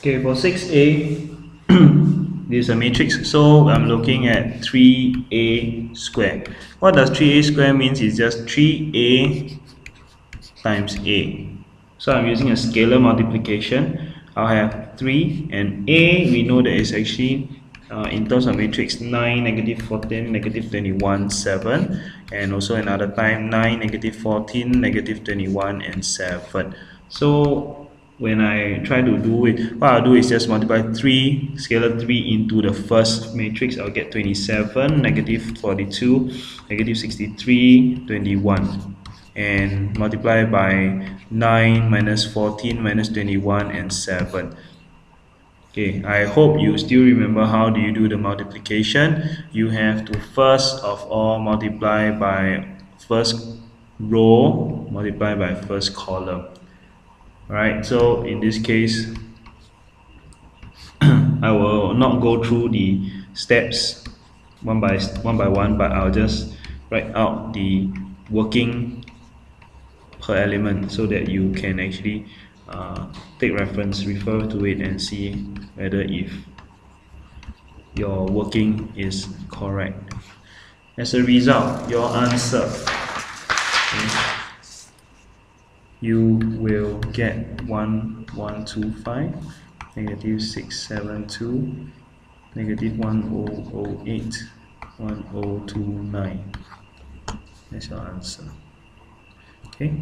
Okay, for 6a, this is a matrix, so I'm looking at 3a squared. What does 3a squared means? It's just 3a times a. So I'm using a scalar multiplication. I'll have 3 and a, we know that it's actually in terms of matrix 9, negative 14, negative 21, 7, and also another time 9, negative 14, negative 21, and 7. So when I try to do it, what I'll do is just multiply 3, scalar 3 into the first matrix. I'll get 27, negative 42, negative 63, 21, and multiply by 9 minus 14 minus 21 and 7. Okay, I hope you still remember how do you do the multiplication. You have to first of all multiply by first row, multiply by first column. Alright, so in this case, I will not go through the steps one by one, but I'll just write out the working per element so that you can actually take reference, refer to it, and see whether if your working is correct. As a result, your answer, okay, you will get 1125, negative 672, negative 1008, 1029. That's your answer. Okay.